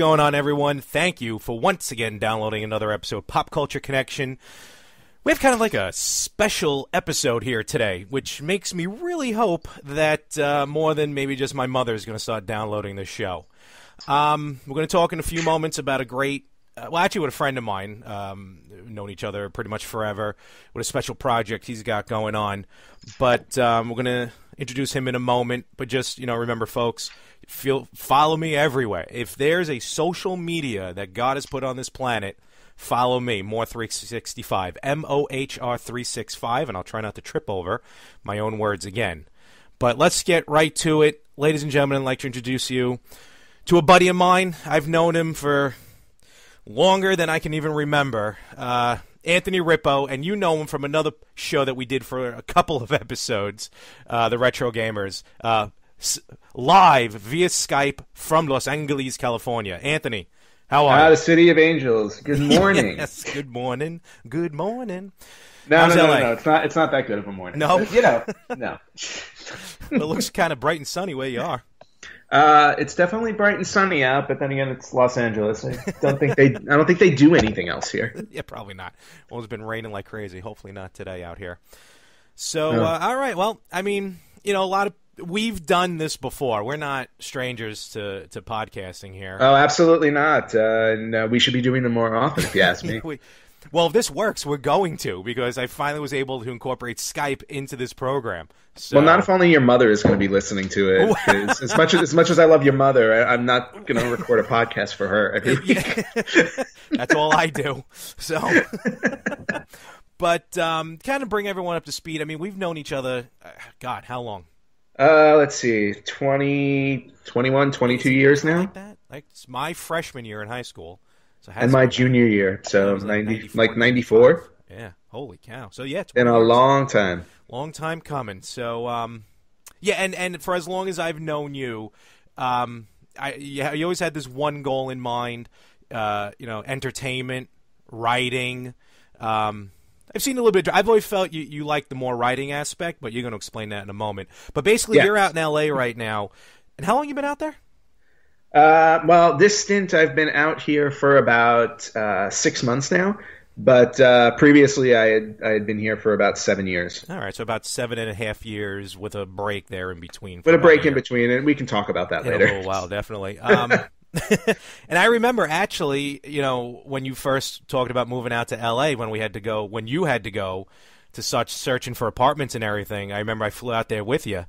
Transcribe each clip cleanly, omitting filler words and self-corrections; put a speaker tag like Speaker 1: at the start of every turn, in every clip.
Speaker 1: going on, everyone? Thank you for once again downloading another episode of Pop Culture Connection. We have kind of like a special episode here today, which makes me really hope that more than maybe just my mother is going to start downloading this show. We're going to talk in a few moments about a great, with a friend of mine, known each other pretty much forever, with a special project he's got going on. But we're going to introduce him in a moment. But just, remember, folks, follow me everywhere. If there's a social media that God has put on this planet, follow me, More365, MOHR365, and I'll try not to trip over my own words again. But let's get right to it. Ladies and gentlemen, I'd like to introduce you to a buddy of mine. I've known him for longer than I can even remember, Anthony Ripo, and you know him from another show that we did for a couple of episodes, the Retro Gamers, live via Skype from Los Angeles, California. Anthony, how are you?
Speaker 2: The City of Angels. Good morning.
Speaker 1: Yes, good morning. Good morning.
Speaker 2: No. It's not that good of a morning.
Speaker 1: No?
Speaker 2: No.
Speaker 1: It looks kind of bright and sunny where you are.
Speaker 2: It's definitely bright and sunny out, but then again, it's Los Angeles. I don't think they do anything else here.
Speaker 1: Yeah, probably not. Well, it's been raining like crazy. Hopefully not today out here. So, all right. Well, I mean, we've done this before. We're not strangers to podcasting here.
Speaker 2: Oh, absolutely not. And we should be doing them more often, if you ask me.
Speaker 1: Well, if this works, we're going to, because I finally was able to incorporate Skype into this program. So...
Speaker 2: Well, not if only your mother is going to be listening to it. 'Cause as much as I love your mother, I'm not going to record a podcast for her every week.
Speaker 1: That's all I do. So, but kind of bring everyone up to speed. I mean, we've known each other, God, how long?
Speaker 2: Let's see, 21, 22 years now.
Speaker 1: Like that? Like it's my freshman year in high school. So
Speaker 2: and my junior year, so 94.
Speaker 1: Yeah, holy cow. So yeah,
Speaker 2: it's been a long time.
Speaker 1: Long time coming. So and for as long as I've known you, you always had this one goal in mind. Entertainment, writing. I've seen a little bit. I've always felt you like the more writing aspect, but you're going to explain that in a moment. But basically, You're out in L.A. right now. And how long you been out there?
Speaker 2: Well, this stint I've been out here for about 6 months now, but previously I had been here for about 7 years.
Speaker 1: All right, so about 7.5 years with a break there in between.
Speaker 2: With a break in between, and we can talk about that later.
Speaker 1: In a little while, definitely. And I remember actually, when you first talked about moving out to L.A. when you had to go to searching for apartments and everything. I remember I flew out there with you.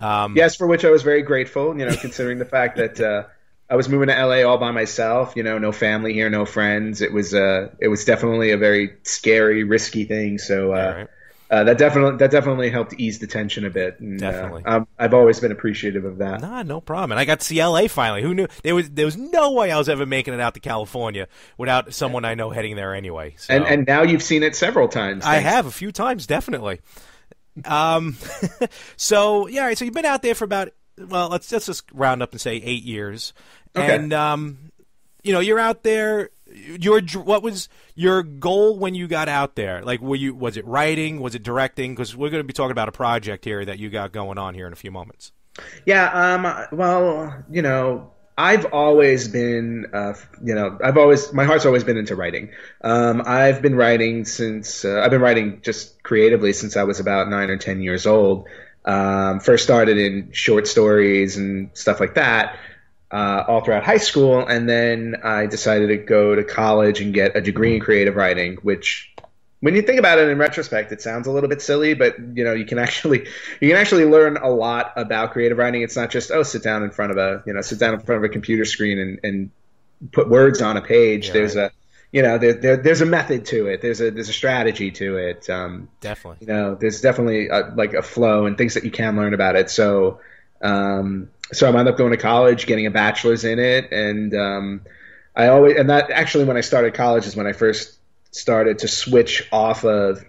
Speaker 2: Yes, for which I was very grateful. Considering the fact that. I was moving to LA all by myself, no family here, no friends. It was definitely a very scary, risky thing. So that definitely helped ease the tension a bit. And,
Speaker 1: definitely,
Speaker 2: I've always been appreciative of that.
Speaker 1: Nah, no problem. And I got to see LA finally. Who knew? There was no way I was ever making it out to California without someone I know heading there anyway. So.
Speaker 2: And now you've seen it several times.
Speaker 1: I have a few times, definitely. So yeah, all right, so you've been out there for about. Well, let's just round up and say 8 years.
Speaker 2: Okay.
Speaker 1: And, you're out there. What was your goal when you got out there? Like, was it writing? Was it directing? Because we're going to be talking about a project here that you got going on here in a few moments.
Speaker 2: Yeah. Well, I've always been, my heart's always been into writing. I've been writing just creatively since I was about 9 or 10 years old. First started in short stories and stuff like that, all throughout high school. And then I decided to go to college and get a degree in creative writing, which when you think about it in retrospect, it sounds a little bit silly, but you can actually learn a lot about creative writing. It's not just, sit down in front of a computer screen and put words on a page. Yeah, there's a method to it. There's a strategy to it.
Speaker 1: Definitely.
Speaker 2: There's definitely like a flow and things that you can learn about it. So I wound up going to college, getting a bachelor's in it, and that actually when I started college is when I first started to switch off of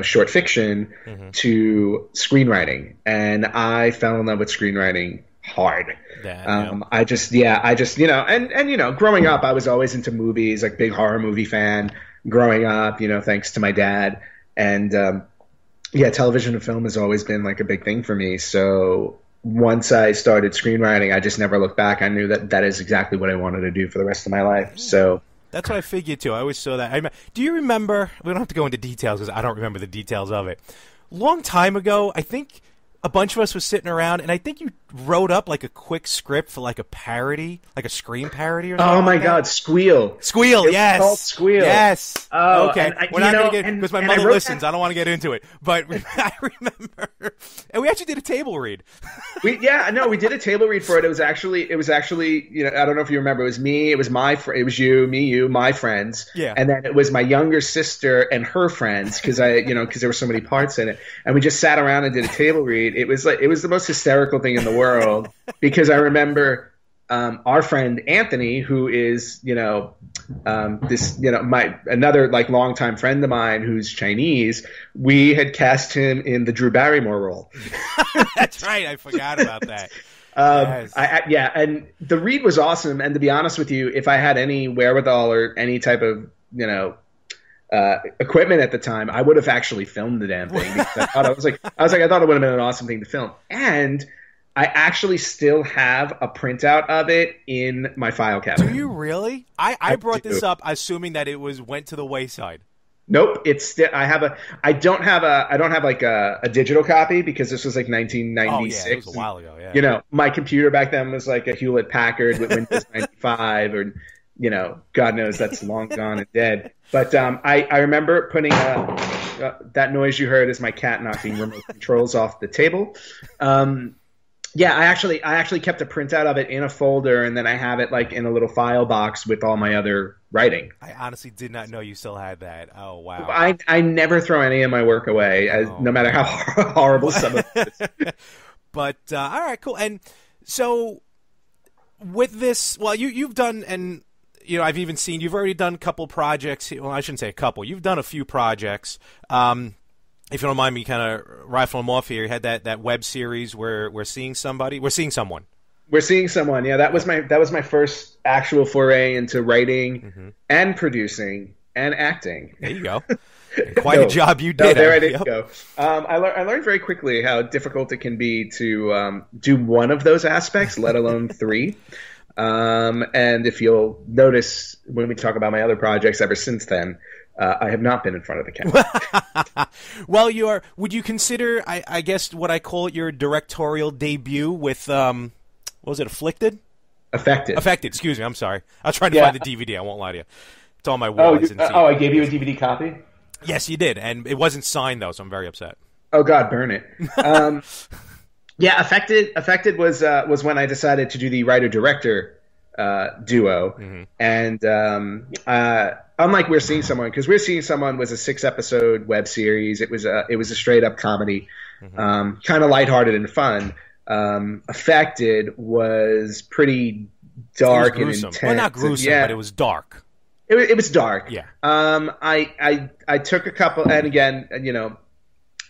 Speaker 2: short fiction to screenwriting, and I fell in love with screenwriting hard. I just growing up I was always into movies, like big horror movie fan growing up, thanks to my dad, and television and film has always been like a big thing for me. So once I started screenwriting, I just never looked back. I knew that that is exactly what I wanted to do for the rest of my life. So
Speaker 1: that's what I figured too. I always saw that. Do you remember? We don't have to go into details because I don't remember the details of it. Long time ago, I think a bunch of us was sitting around, and I think you wrote up like a quick script for like a parody, like a Scream parody or something.
Speaker 2: Oh my God, Squeal.
Speaker 1: Squeal, yes.
Speaker 2: It's called Squeal.
Speaker 1: Yes.
Speaker 2: Oh,
Speaker 1: okay. We're not going to get, because my mother listens, I don't want to get into it. But I remember, and we actually did a table read.
Speaker 2: We did a table read for it. It was actually, I don't know if you remember, it was me, it was it was you, me, you, my friends.
Speaker 1: Yeah.
Speaker 2: And then it was my younger sister and her friends, because because there were so many parts in it. And we just sat around and did a table read. It was the most hysterical thing in the world, because I remember our friend Anthony, who is another like longtime friend of mine who's Chinese. We had cast him in the Drew Barrymore role.
Speaker 1: That's right, I forgot about that.
Speaker 2: Yes. And the read was awesome. And to be honest with you, if I had any wherewithal or any type of equipment at the time, I would have actually filmed the damn thing. I thought it would have been an awesome thing to film. And I actually still have a printout of it in my file cabinet.
Speaker 1: Do you really? I brought this up assuming that it went to the wayside.
Speaker 2: Nope, it's still. I don't have like a digital copy, because this was like 1996.
Speaker 1: Oh yeah, it was a while ago. Yeah.
Speaker 2: My computer back then was like a Hewlett Packard with Windows 95, or God knows that's long gone and dead. But I remember putting that noise you heard is my cat knocking remote controls off the table. I actually kept a printout of it in a folder, and then I have it like in a little file box with all my other writing.
Speaker 1: I honestly did not know you still had that. Oh wow!
Speaker 2: I never throw any of my work away, no matter how horrible some of it is.
Speaker 1: But all right, cool. And so with this, well, you've done, and I've even seen you've already done a couple projects. Well, I shouldn't say a couple. You've done a few projects. If you don't mind me kind of rifling them off here, you had that web series where we're seeing someone.
Speaker 2: We're seeing someone. Yeah, that was my first actual foray into writing and producing and acting.
Speaker 1: There you go. Quite a job you did.
Speaker 2: There I did go. I learned very quickly how difficult it can be to do one of those aspects, let alone three. And if you'll notice when we talk about my other projects ever since then, I have not been in front of the camera.
Speaker 1: Well, would you consider, I guess, what I call it your directorial debut with, what was it, Afflicted?
Speaker 2: Affected.
Speaker 1: Excuse me, I'm sorry. I was trying to find the DVD, I won't lie to you. It's on my wall.
Speaker 2: I gave you a DVD copy?
Speaker 1: Yes, you did, and it wasn't signed, though, so I'm very upset.
Speaker 2: Oh, God, burn it. Yeah, Affected was when I decided to do the writer-director duo. And unlike We're Seeing Someone, because We're Seeing Someone was a 6-episode web series. It was a straight-up comedy, kind of lighthearted and fun. Affected was pretty dark and intense.
Speaker 1: Well, not gruesome, but it was dark.
Speaker 2: It was dark.
Speaker 1: Yeah.
Speaker 2: I took a couple, and again,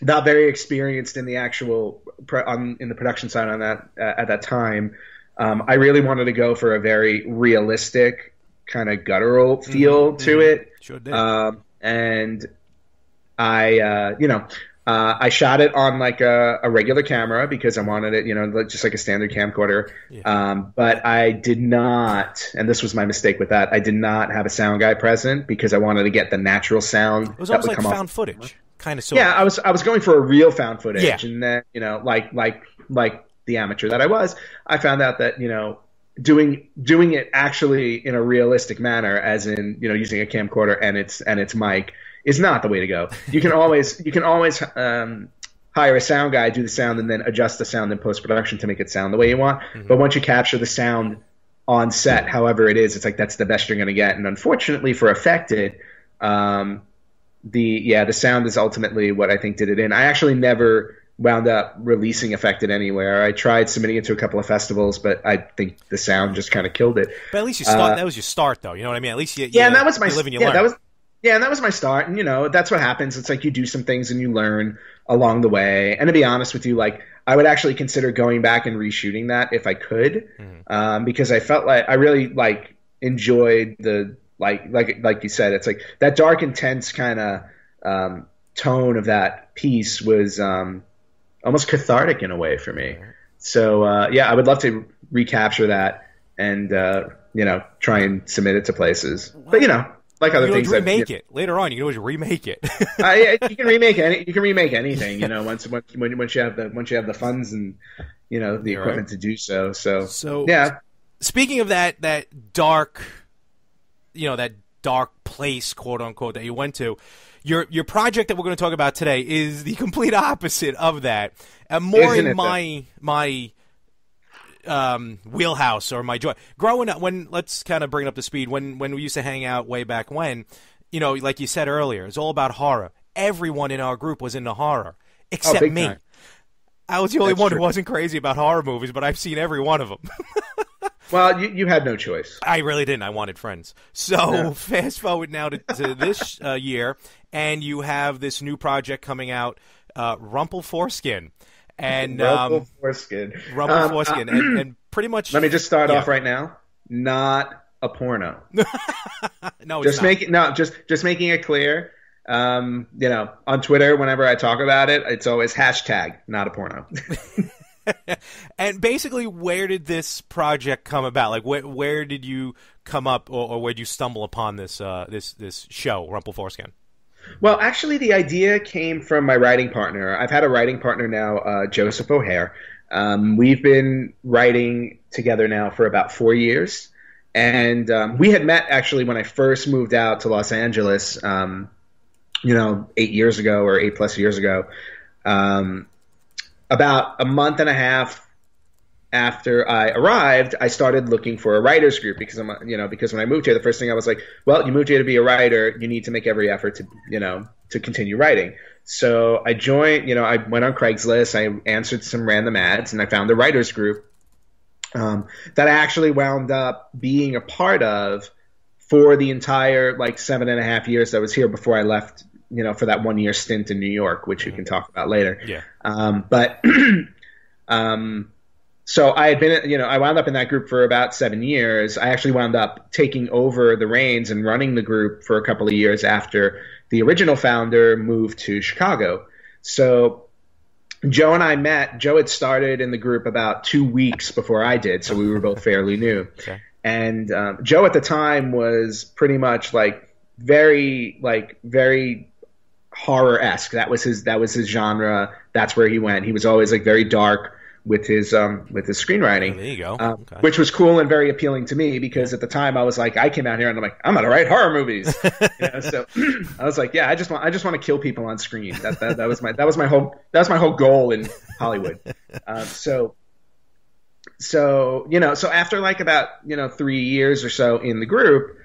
Speaker 2: not very experienced in the actual in the production side on that at that time. I really wanted to go for a very realistic kind of guttural feel to it.
Speaker 1: Sure did.
Speaker 2: And I shot it on like a regular camera because I wanted it, just like a standard camcorder. Yeah. But I did not, and this was my mistake with that, I did not have a sound guy present because I wanted to get the natural sound.
Speaker 1: It was almost like found footage, kind of.
Speaker 2: Yeah, I was going for a real found footage, and then like the amateur that I was, I found out that doing it actually in a realistic manner, as in using a camcorder and its mic, is not the way to go. You can always hire a sound guy, do the sound, and then adjust the sound in post-production to make it sound the way you want. But once you capture the sound on set, however it is, it's like that's the best you're going to get. And unfortunately for Affected, the sound is ultimately what I think did it in. I actually never wound up releasing Affected anywhere. I tried submitting it to a couple of festivals, but I think the sound just kind of killed it.
Speaker 1: But at least you start. That was your start, though. You know what I mean? At least you
Speaker 2: and that was my
Speaker 1: live and you learn.
Speaker 2: And that was my start. And, that's what happens. It's like you do some things and you learn along the way. And to be honest with you, like I would actually consider going back and reshooting that if I could, because I felt like I really enjoyed the like you said, it's like that dark, intense kind of tone of that piece was almost cathartic in a way for me. So yeah, I would love to recapture that and try and submit it to places. But like other things,
Speaker 1: remake it later on. You can always remake it.
Speaker 2: Yeah, you can remake anything. Once you have the funds and the equipment to do so. So yeah.
Speaker 1: Speaking of that dark, that dark place, quote unquote, that you went to, your project that we're going to talk about today is the complete opposite of that, and more in my wheelhouse or my joy. Growing up, let's kind of bring it up to speed. When we used to hang out way back when, like you said earlier, it's all about horror. Everyone in our group was into horror except me. Time. I was the only one who wasn't crazy about horror movies, but I've seen every one of them.
Speaker 2: Well, you had no choice.
Speaker 1: I really didn't. I wanted friends. So fast forward now to this year, and you have this new project coming out, Rumpel4Skin. And
Speaker 2: Rumpel4Skin.
Speaker 1: Rumpel4Skin. And pretty much...
Speaker 2: Let me just start off right now. Not a porno.
Speaker 1: No, it's not.
Speaker 2: Just making it clear. On Twitter, whenever I talk about it, it's always hashtag not a porno.
Speaker 1: And basically, where did this project come about? Like, where did you come up, or where did you stumble upon this this show, Rumpel4Skin?
Speaker 2: Well, actually, the idea came from my writing partner. I've had a writing partner now, Joseph O'Hare. We've been writing together now for about 4 years, and we had met actually when I first moved out to Los Angeles. 8 years ago or 8+ years ago. About a month and a half after I arrived, I started looking for a writer's group because when I moved here, the first thing I was like, well, you moved here to be a writer, you need to make every effort to continue writing. So I joined, I went on Craigslist, I answered some random ads, and I found a writer's group that I actually wound up being a part of for the entire 7.5 years I was here before I left, for that 1 year stint in New York, which we can talk about later.
Speaker 1: Yeah.
Speaker 2: So I had been, I wound up in that group for about 7 years. I actually wound up taking over the reins and running the group for a couple of years after the original founder moved to Chicago. So Joe and I met. Joe had started in the group about 2 weeks before I did, so we were both fairly new.
Speaker 1: Okay.
Speaker 2: And Joe at the time was pretty much very horror-esque. That was his genre. That's where he went. He was always very dark with his screenwriting.
Speaker 1: Oh, there you go. Okay.
Speaker 2: Which was cool and very appealing to me because at the time I was I came out here and I'm gonna write horror movies. So I was yeah, I just want to kill people on screen. That was my whole goal in Hollywood. So after about 3 years or so in the group,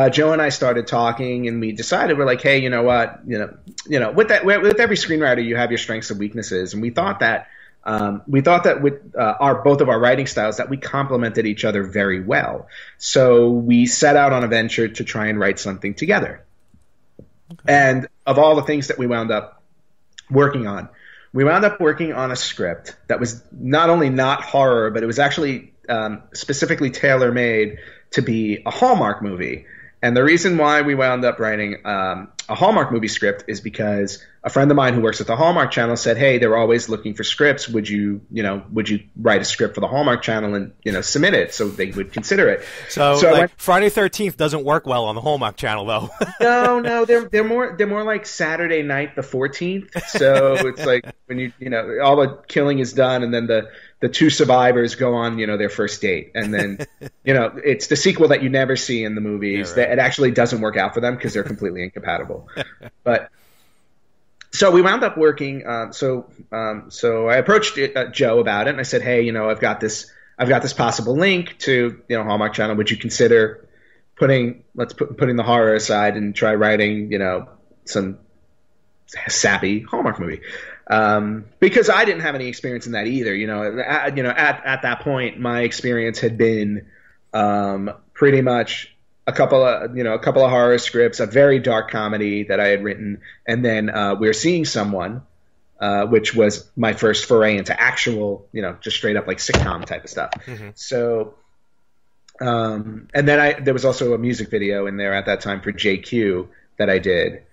Speaker 2: Joe and I started talking, and we decided we're hey, you know what, with every screenwriter you have your strengths and weaknesses, and we thought that with both of our writing styles that we complemented each other very well. So we set out on a venture to try and write something together. Okay. And of all the things that we wound up working on a script that was not only not horror, but it was actually specifically tailor-made to be a Hallmark movie. And the reason why we wound up writing a Hallmark movie script is because a friend of mine who works at the Hallmark Channel said, "Hey, they're always looking for scripts. Would you write a script for the Hallmark Channel and submit it so they would consider it?"
Speaker 1: So Friday 13th doesn't work well on the Hallmark Channel, though.
Speaker 2: No, they're more like Saturday night the 14th. So it's when all the killing is done, and then the two survivors go on, their first date. And then, it's the sequel that you never see in the movies. Yeah, right. That it actually doesn't work out for them because they're completely incompatible. But so we wound up working. So I approached Joe about it, and I said, "Hey, I've got this possible link to, Hallmark Channel. Would you consider putting the horror aside and try writing, some sappy Hallmark movie?" Because I didn't have any experience in that either. At that point, my experience had been pretty much a couple of horror scripts, a very dark comedy that I had written, and then We're Seeing Someone, which was my first foray into actual, just straight up sitcom type of stuff. Mm-hmm. So, and then there was also a music video in there at that time for JQ that I did.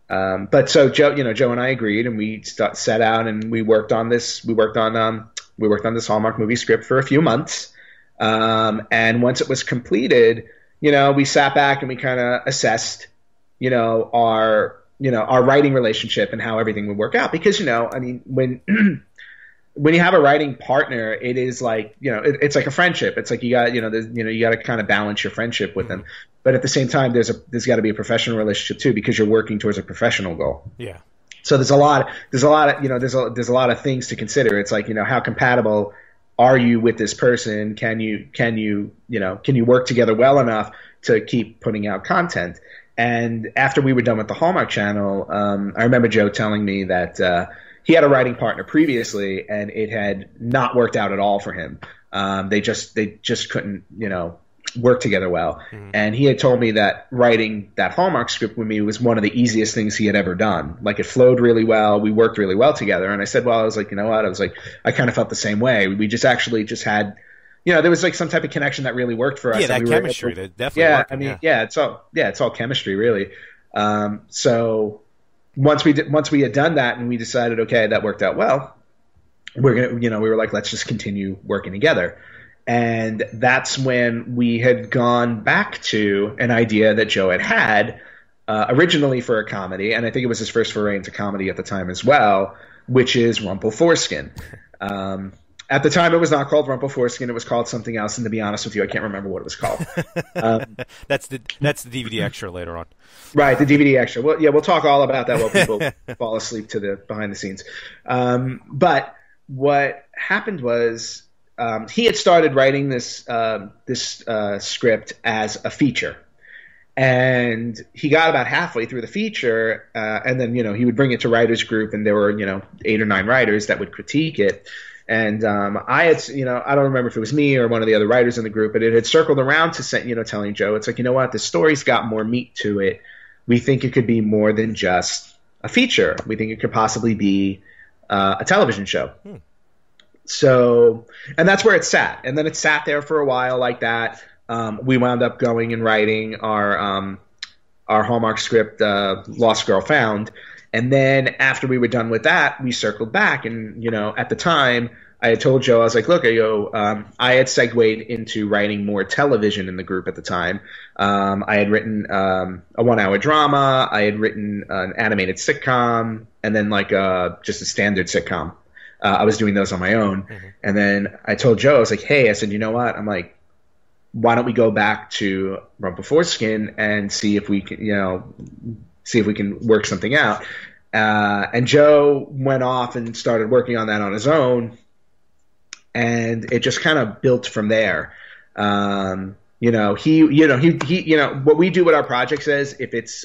Speaker 2: But so Joe and I agreed, and we set out and we worked on this. We worked on We worked on this Hallmark movie script for a few months. And once it was completed, we sat back and we kind of assessed, our writing relationship and how everything would work out. Because, I mean, when you have a writing partner, it is like, it's like a friendship. It's like you got, you got to kind of balance your friendship with them. But at the same time, there's got to be a professional relationship too, because you're working towards a professional goal. Yeah. So there's a lot of things to consider. It's like, how compatible are you with this person? Can you work together well enough to keep putting out content? And after we were done with the Hallmark Channel, I remember Joe telling me that he had a writing partner previously, and it had not worked out at all for him. They just couldn't, work together well. Mm-hmm. And he had told me that writing that Hallmark script with me was one of the easiest things he had ever done. Like, it flowed really well. We worked really well together. And I said, well, I was like, you know what? I was like, I kind of felt the same way. We just had, there was like some type of connection that really worked for us.
Speaker 1: Yeah, that chemistry that definitely worked.
Speaker 2: I mean, it's all chemistry really. So once we had done that and we decided, okay, that worked out well, we were like, let's just continue working together. And that's when we had gone back to an idea that Joe had originally for a comedy, and I think it was his first foray into comedy at the time as well, which is Rumpel4Skin. At the time, it was not called Rumpel4Skin; it was called something else. And to be honest with you, I can't remember what it was called.
Speaker 1: That's the DVD extra later on.
Speaker 2: Right, the DVD extra. Well, yeah, we'll talk all about that while people fall asleep to the behind the scenes. But what happened was, he had started writing this script as a feature, and he got about halfway through the feature, and then he would bring it to writers group, and there were 8 or 9 writers that would critique it. And I had, I don't remember if it was me or one of the other writers in the group, but it had circled around to telling Joe, it's like, what, the story's got more meat to it. We think it could be more than just a feature. We think it could possibly be a television show. So, and that's where it sat. And then it sat there for a while like that. We wound up going and writing our Hallmark script, Lost Girl Found. And then after we were done with that, we circled back. And, at the time, I had told Joe, I was like, look, I had segued into writing more television in the group at the time. I had written a 1-hour drama. I had written an animated sitcom, and then just a standard sitcom. I was doing those on my own. Mm-hmm. And then I told Joe, I was like, hey, I said, you know what? I'm like, why don't we go back to Rumpel4Skin and see if we can work something out. And Joe went off and started working on that on his own. And it just kind of built from there. What we do with our projects is, if it's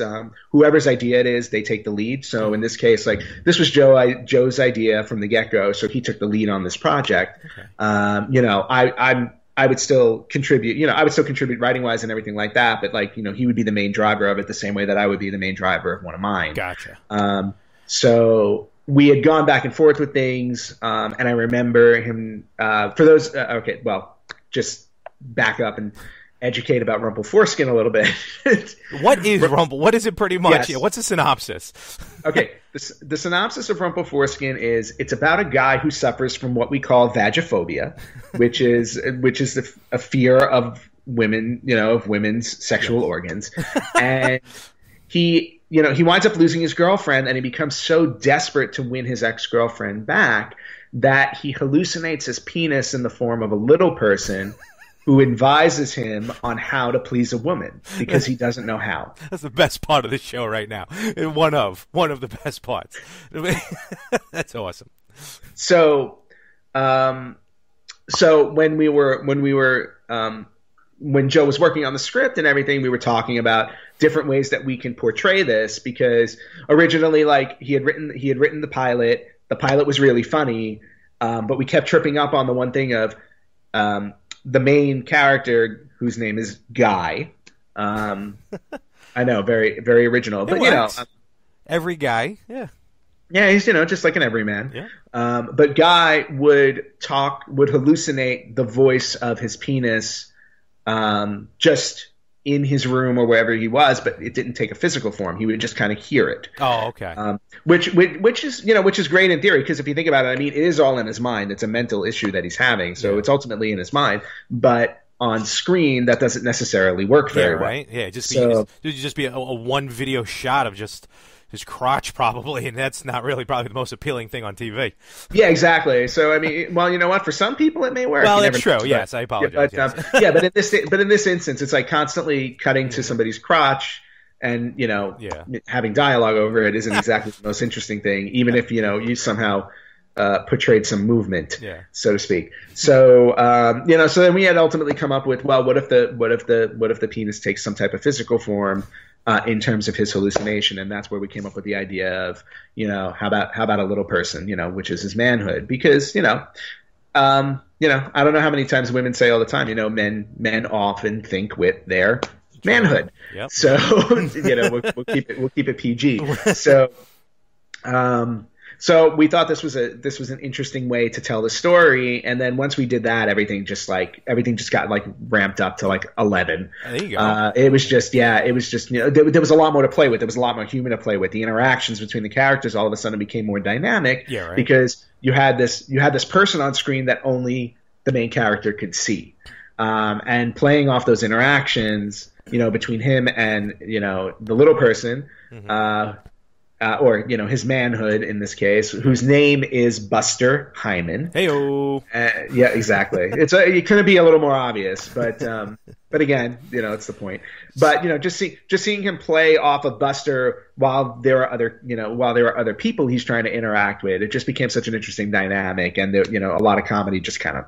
Speaker 2: whoever's idea it is, they take the lead. So in this case, this was Joe's idea from the get-go, so he took the lead on this project. Okay. I would still contribute. I would still contribute writing-wise and everything like that, but he would be the main driver of it, the same way that I would be the main driver of one of mine.
Speaker 1: Gotcha.
Speaker 2: So we had gone back and forth with things, and I remember him. For those, just back up and educate about Rumpel4Skin a little bit.
Speaker 1: What is Rumpel? What is it pretty much?
Speaker 2: Yes.
Speaker 1: Yeah, what's the synopsis?
Speaker 2: Okay, the synopsis of Rumpel4Skin is, it's about a guy who suffers from what we call vagophobia, which is a fear of women, of women's sexual organs, and he winds up losing his girlfriend, and he becomes so desperate to win his ex-girlfriend back that he hallucinates his penis in the form of a little person who advises him on how to please a woman, because he doesn't know how.
Speaker 1: That's the best part of the show right now. One of the best parts. That's awesome.
Speaker 2: So when Joe was working on the script and everything, we were talking about different ways that we can portray this, because originally, he had written the pilot. The pilot was really funny, but we kept tripping up on the one thing of the main character, whose name is Guy. I know, very, very original, but
Speaker 1: every guy, yeah,
Speaker 2: he's just like an everyman. Yeah. But Guy would hallucinate the voice of his penis, just in his room or wherever he was, but it didn't take a physical form. He would just kind of hear it.
Speaker 1: Oh, okay.
Speaker 2: Which is great in theory, because if you think about it, I mean, it is all in his mind. It's a mental issue that he's having, so it's ultimately in his mind. But on screen, that doesn't necessarily work very well.
Speaker 1: Right? Yeah, just be a one video shot of just his crotch probably, and that's not really probably the most appealing thing on TV.
Speaker 2: Yeah, exactly. So I mean, well, you know what? For some people, it may work.
Speaker 1: Well, that's true. Yes, I apologize.
Speaker 2: Yeah, but in this instance, it's like constantly cutting to somebody's crotch, and having dialogue over it isn't exactly the most interesting thing, even if you somehow portrayed some movement, so to speak. So so then we had ultimately come up with, well, what if the penis takes some type of physical form in terms of his hallucination, and that's where we came up with the idea of how about a little person, which is his manhood, because I don't know how many times women say all the time, men often think with their manhood. Yep. So we'll keep it PG. So we thought this was an interesting way to tell the story, and then once we did that, everything just got like ramped up to like 11.
Speaker 1: There you go.
Speaker 2: It was just there was a lot more to play with. There was a lot more humor to play with. The interactions between the characters all of a sudden became more dynamic, because you had this person on screen that only the main character could see, and playing off those interactions, between him and the little person. Mm-hmm. Or his manhood in this case, whose name is Buster Hyman.
Speaker 1: Heyo.
Speaker 2: Yeah, exactly. It couldn't be a little more obvious, but again, it's the point. But just seeing him play off of Buster while there are other people he's trying to interact with, it just became such an interesting dynamic, and a lot of comedy just kind of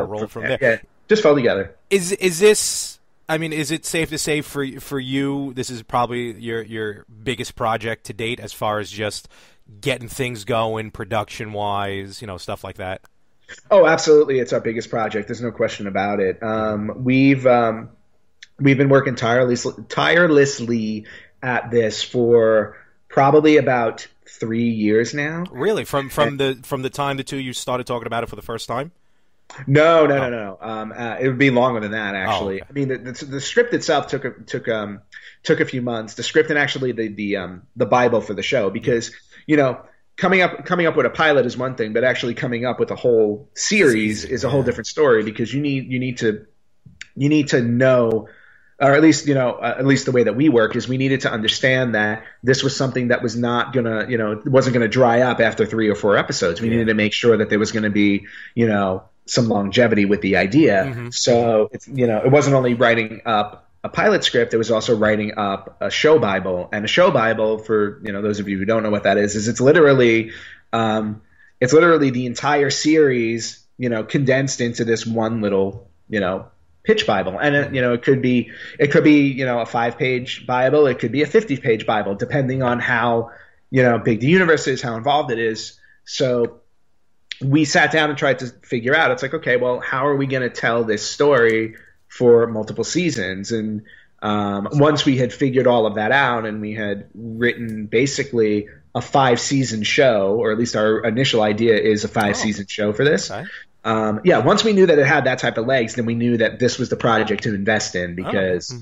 Speaker 1: rolled from there.
Speaker 2: Yeah, just fell together.
Speaker 1: Is this? I mean, is it safe to say for you, this is probably your biggest project to date as far as just getting things going, production-wise, stuff like that?
Speaker 2: Oh, absolutely. It's our biggest project. There's no question about it. We've been working tirelessly at this for probably about 3 years now.
Speaker 1: Really? From the time the two of you started talking about it for the first time?
Speaker 2: No. It would be longer than that, actually.
Speaker 1: Oh, okay.
Speaker 2: I mean, the script itself took a few months. The script and actually the Bible for the show, because coming up with a pilot is one thing, but actually coming up with a whole series is a whole different story, because you need to know, or at least the way that we work is we needed to understand that this was something that was not gonna wasn't gonna dry up after 3 or 4 episodes. We needed to make sure that there was gonna be some longevity with the idea. Mm-hmm. So it's it wasn't only writing up a pilot script, it was also writing up a show Bible. And a show Bible, for those of you who don't know what that is it's literally the entire series condensed into this one little pitch Bible. And it could be a 5-page Bible, it could be a 50-page Bible, depending on how big the universe is, how involved it is. So we sat down and tried to figure out, it's like, okay, well, how are we going to tell this story for multiple seasons? And once we had figured all of that out, and we had written basically a 5-season show, or at least our initial idea is a 5-season show for this. Okay. Once we knew that it had that type of legs, then we knew that this was the project to invest in, because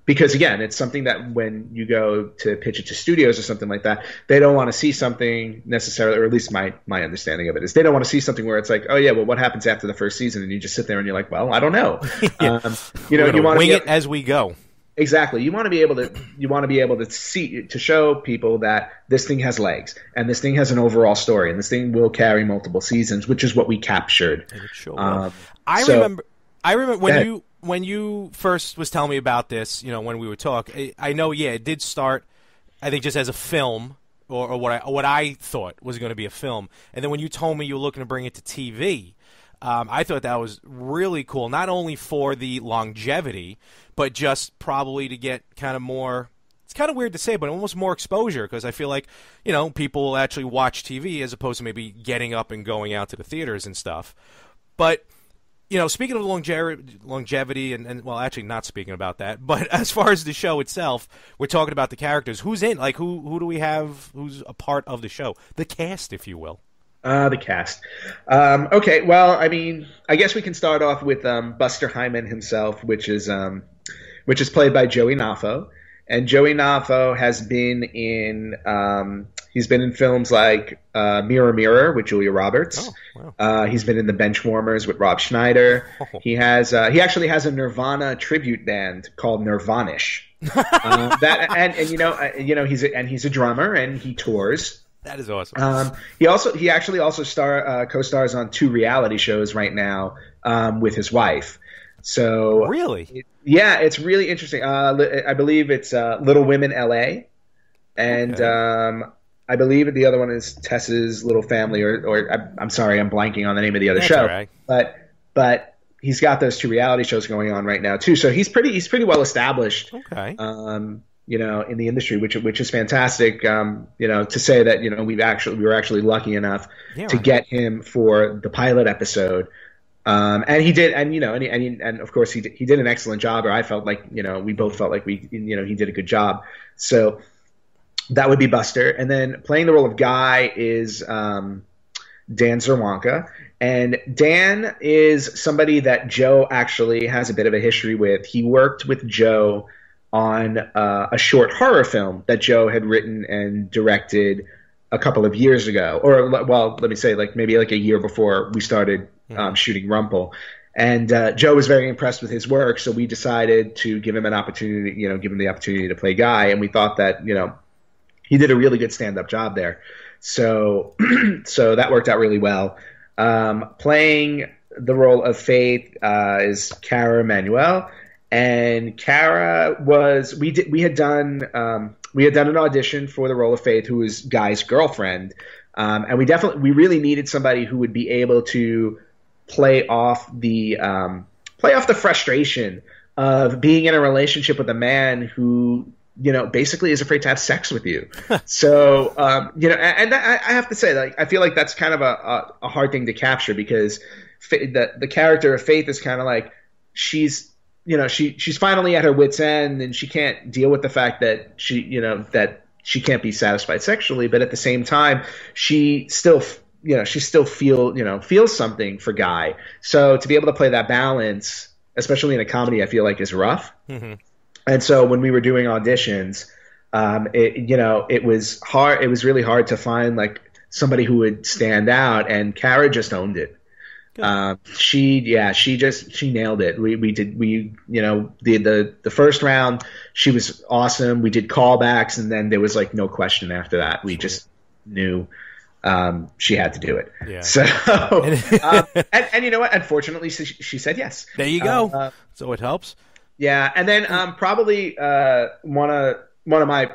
Speaker 2: because again, it's something that when you go to pitch it to studios or something like that, they don't want to see something necessarily, or at least my understanding of it is they don't want to see something where it's like, oh yeah, well, what happens after the first season? And you just sit there and you're like, well, I don't know.
Speaker 1: You want to wing it as we go.
Speaker 2: Exactly. You want to be able to show people that this thing has legs, and this thing has an overall story, and this thing will carry multiple seasons, which is what we captured.
Speaker 1: I remember when you first was telling me about this, when we would talk, I know, it did start, I think, just as a film, or what I thought was going to be a film. And then when you told me you were looking to bring it to TV, I thought that was really cool, not only for the longevity, but just probably to get kind of more, it's kind of weird to say, but almost more exposure, because I feel like, people will actually watch TV as opposed to maybe getting up and going out to the theaters and stuff. But speaking of longevity, and well, actually not speaking about that, but as far as the show itself, we're talking about the characters. Who's in? Like, who do we have? Who's a part of the show? The cast, if you will.
Speaker 2: The cast. Okay, well, I mean, I guess we can start off with Buster Hyman himself, which is which is played by Joey Naffo. And Joey Naffo has been in he's been in films like Mirror Mirror with Julia Roberts.
Speaker 1: Oh, wow.
Speaker 2: He's been in The Benchwarmers with Rob Schneider.
Speaker 1: Oh.
Speaker 2: He actually has a Nirvana tribute band called Nirvanish. He's a drummer and he tours.
Speaker 1: That is awesome.
Speaker 2: He actually also co-stars on 2 reality shows right now with his wife. So
Speaker 1: really,
Speaker 2: it's really interesting. I believe it's Little Women LA, and
Speaker 1: okay.
Speaker 2: I believe the other one is Tess's Little Family, or I'm sorry, I'm blanking on the name of the other show.
Speaker 1: Right.
Speaker 2: But he's got those 2 reality shows going on right now too. So he's pretty well established.
Speaker 1: Okay.
Speaker 2: In the industry, which is fantastic. To say that we were actually lucky enough to get him for the pilot episode. And he did, and of course he did an excellent job. Or I felt like, we both felt like he did a good job. So that would be Buster. And then playing the role of Guy is Dan Zerwanka. And Dan is somebody that Joe actually has a bit of a history with. He worked with Joe on a short horror film that Joe had written and directed a couple of years ago, or let me say maybe a year before we started shooting Rumpel. And Joe was very impressed with his work, so we decided to give him an opportunity, give him the opportunity to play Guy, and we thought that he did a really good stand-up job there. So so that worked out really well. Playing the role of Faith is Cara Manuel. And Cara we had done an audition for the role of Faith, who was Guy's girlfriend, and we really needed somebody who would be able to play off the frustration of being in a relationship with a man who basically is afraid to have sex with you. So and I have to say, I feel like that's kind of a hard thing to capture, because the character of Faith is kind of like she's finally at her wit's end, and she can't deal with the fact that she can't be satisfied sexually, but at the same time, she still feels something for Guy. So to be able to play that balance, especially in a comedy, I feel like is rough.
Speaker 1: Mm-hmm.
Speaker 2: And so when we were doing auditions, it was hard. It was really hard to find somebody who would stand out, and Cara just owned it. She nailed it. The first round, she was awesome. We did callbacks, and then there was no question after that. We just knew she had to do it.
Speaker 1: Yeah.
Speaker 2: So and you know what? Unfortunately, she said yes.
Speaker 1: There you go. So it helps.
Speaker 2: Yeah, and then probably one of my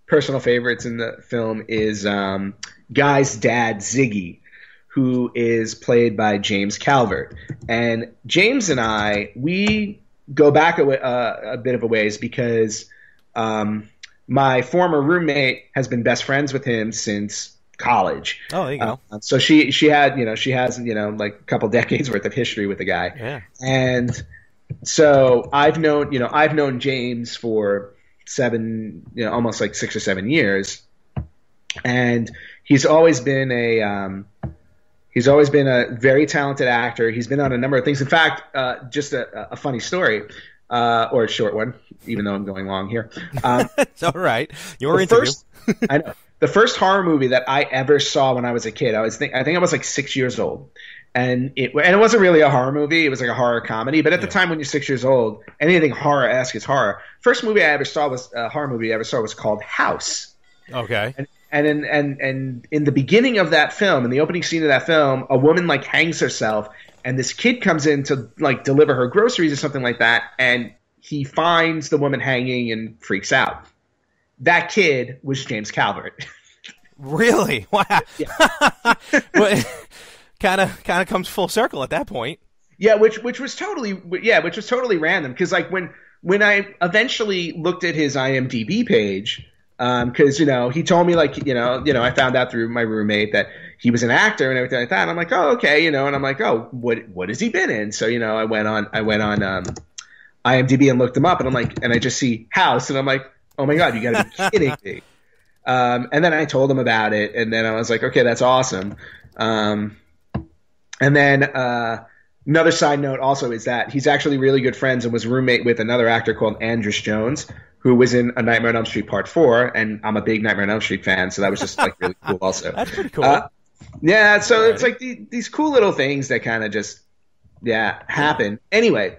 Speaker 2: personal favorites in the film is Guy's dad, Ziggy, who is played by James Calvert. And James and I, we go back a bit of a ways, because my former roommate has been best friends with him since college.
Speaker 1: Oh, there you go.
Speaker 2: So she has a couple decades worth of history with the guy.
Speaker 1: Yeah.
Speaker 2: And so I've known James for almost 6 or 7 years, and he's always been a very talented actor. He's been on a number of things. In fact, just a funny story, or a short one, even though I'm going long here.
Speaker 1: It's all right. Your interview.
Speaker 2: I know. The first horror movie that I ever saw when I was a kid, I think I was 6 years old. And it wasn't really a horror movie. It was a horror comedy. But at the time when you're 6 years old, anything horror-esque is horror. First movie I ever saw was a horror movie I ever saw was called House.
Speaker 1: Okay.
Speaker 2: And in the beginning of that film, in the opening scene of that film, a woman hangs herself, and this kid comes in to deliver her groceries or something like that, and he finds the woman hanging and freaks out. That kid was James Calvert.
Speaker 1: Really? Wow.
Speaker 2: Yeah.
Speaker 1: Well, kind of comes full circle at that point.
Speaker 2: Yeah, which was totally random, because when I eventually looked at his IMDb page, because he told me I found out through my roommate that he was an actor and everything like that. And I'm like, oh, okay, and I'm like, oh, what has he been in? So I went on IMDb and looked him up, and I'm like, and I just see House, and I'm like, oh my god, you got to be kidding me. And then I told him about it, and then I was like, okay, that's awesome. And then Another side note also is that he's actually really good friends and was roommate with another actor called Andrus Jones, who was in A Nightmare on Elm Street Part 4, and I'm a big Nightmare on Elm Street fan, so that was just like really cool also.
Speaker 1: That's pretty cool.
Speaker 2: Yeah, so it's like these cool little things that kind of just, happen. Anyway,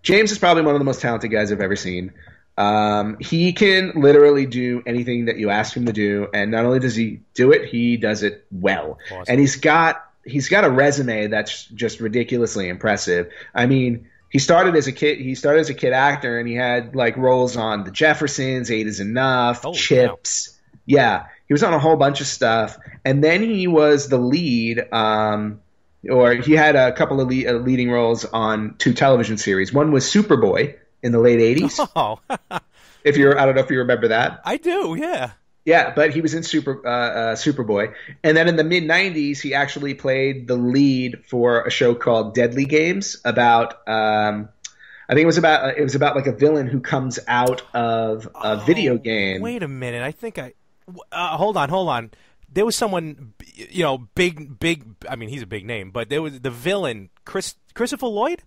Speaker 2: James is probably one of the most talented guys I've ever seen. He can literally do anything that you ask him to do, and not only does he do it, he does it well. Awesome. And he's got a resume that's just ridiculously impressive. I mean, he started as a kid actor, and he had like roles on The Jeffersons, Eight Is Enough, Chips. Wow. Yeah, he was on a whole bunch of stuff, and then he was the lead, or he had a couple of leading roles on 2 television series. One was Superboy in the late 80s.
Speaker 1: Oh.
Speaker 2: I don't know if you remember that.
Speaker 1: I do, yeah.
Speaker 2: Yeah, but he was in Superboy. And then in the mid-90s, he actually played the lead for a show called Deadly Games about I think it was about like a villain who comes out of a video game.
Speaker 1: Wait a minute. I think hold on. There was someone, big. I mean, he's a big name, but there was the villain, Christopher Lloyd?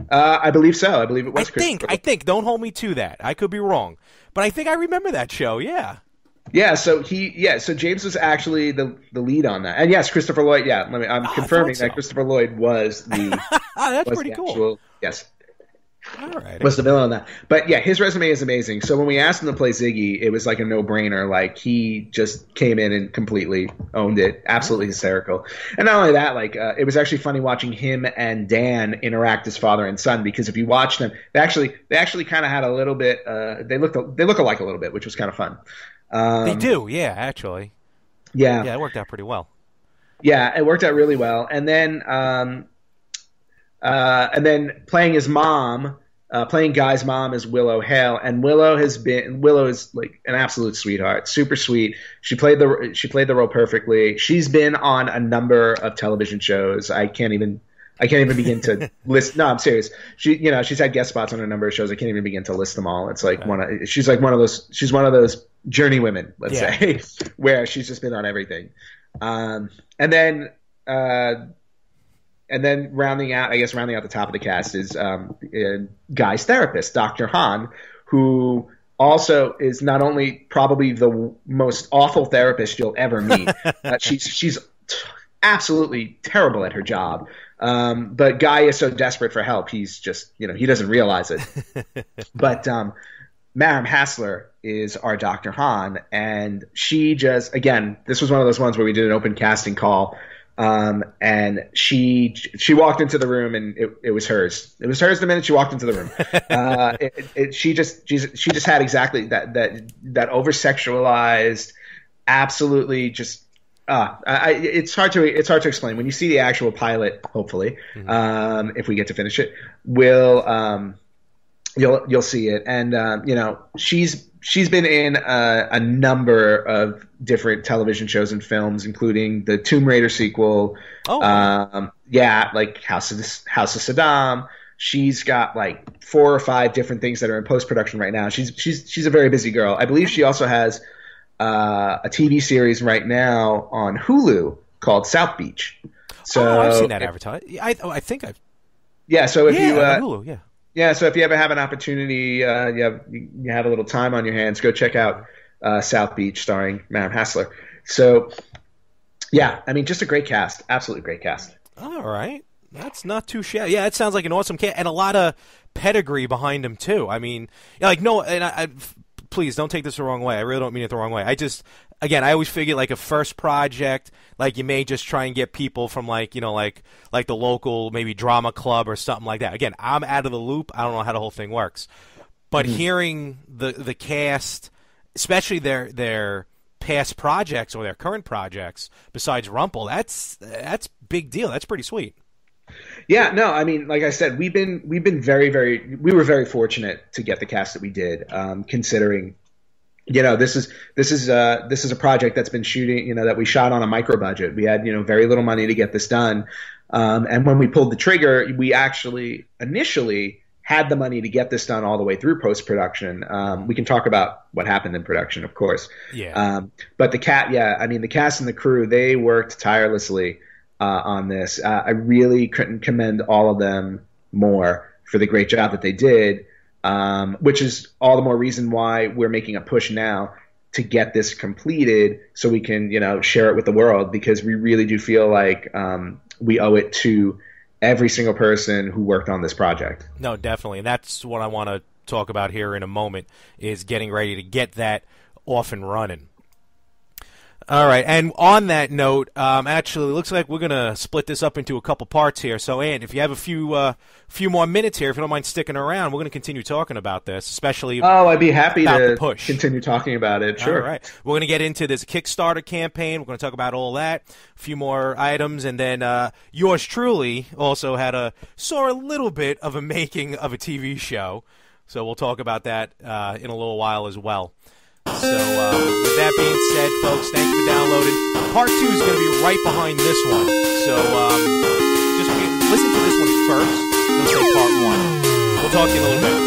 Speaker 2: I believe so. I believe it was Christopher.
Speaker 1: I think. Don't hold me to that. I could be wrong. But I think I remember that show, yeah.
Speaker 2: Yeah, so James was actually the lead on that. And yes, Christopher Lloyd, yeah. I'm confirming that Christopher Lloyd was the
Speaker 1: That's pretty cool.
Speaker 2: Yes.
Speaker 1: All right.
Speaker 2: Was the villain on that. But yeah, his resume is amazing. So when we asked him to play Ziggy, it was like a no-brainer. Like he just came in and completely owned it. Absolutely hysterical. And not only that, like it was actually funny watching him and Dan interact as father and son, because if you watch them, they actually kind of had a little bit they look alike a little bit, which was kind of fun.
Speaker 1: They do, yeah, actually.
Speaker 2: Yeah.
Speaker 1: Yeah, it worked out pretty well.
Speaker 2: Yeah, it worked out really well. And then playing his mom, playing Guy's mom is Willow Hale, and Willow is like an absolute sweetheart, super sweet. She played the role perfectly. She's been on a number of television shows. I can't even begin to list. No, I'm serious. She's had guest spots on a number of shows. I can't even begin to list them all. It's like she's one of those journey women, let's say, where she's just been on everything. And then rounding out the top of the cast is Guy's therapist, Dr. Han, who also is not only probably the most awful therapist you'll ever meet. She's absolutely terrible at her job. But Guy is so desperate for help, he's just, he doesn't realize it. But Miriam Hassler is our Dr. Han, and she just, again, this was one of those ones where we did an open casting call, and she walked into the room, and it was hers. It was hers the minute she walked into the room. She just had exactly that over-sexualized, absolutely just. It's hard to explain. When you see the actual pilot, hopefully, if we get to finish it, you'll see it. And she's been in a number of different television shows and films, including the Tomb Raider sequel. Like House of Saddam. She's got like 4 or 5 different things that are in post-production right now. She's a very busy girl. I believe she also has a TV series right now on Hulu called South Beach. So
Speaker 1: I've seen that advertised. I think I've.
Speaker 2: Yeah. So if you
Speaker 1: on Hulu, yeah.
Speaker 2: Yeah. So if you ever have an opportunity, you have a little time on your hands, go check out South Beach, starring Miriam Hassler. So yeah, I mean, just a great cast, absolutely great cast.
Speaker 1: All right, that's not too shabby. Yeah, it sounds like an awesome cast and a lot of pedigree behind him too. I mean, please don't take this the wrong way. I really don't mean it the wrong way. I always figure like a first project, like you may just try and get people from like the local maybe drama club or something like that. Again, I'm out of the loop. I don't know how the whole thing works. But hearing the cast, especially their past projects or their current projects besides Rumpel, that's big deal. That's pretty sweet.
Speaker 2: Yeah, no, I mean, like I said, we were very fortunate to get the cast that we did, considering, this is a project that's been shooting, that we shot on a micro budget. We had, very little money to get this done. And when we pulled the trigger, we actually initially had the money to get this done all the way through post-production. We can talk about what happened in production, of course.
Speaker 1: Yeah.
Speaker 2: But the cast and the crew, they worked tirelessly. on this. I really couldn't commend all of them more for the great job that they did, which is all the more reason why we're making a push now to get this completed so we can, share it with the world, because we really do feel like we owe it to every single person who worked on this project.
Speaker 1: No, definitely. And that's what I want to talk about here in a moment, is getting ready to get that off and running. All right, and on that note, actually, it looks like we're going to split this up into a couple parts here. So, Ant, if you have a few more minutes here, if you don't mind sticking around, we're going to continue talking about this, especially
Speaker 2: I'd be happy to
Speaker 1: push.
Speaker 2: Continue talking about it. Sure.
Speaker 1: All right. We're going to get into this Kickstarter campaign. We're going to talk about all that, a few more items, and then yours truly also saw a little bit of a making of a TV show. So we'll talk about that in a little while as well. So with that being said, folks, thanks for downloading. Part 2 is going to be right behind this one. So just listen to this one first. We'll say part 1. We'll talk to you in a little bit.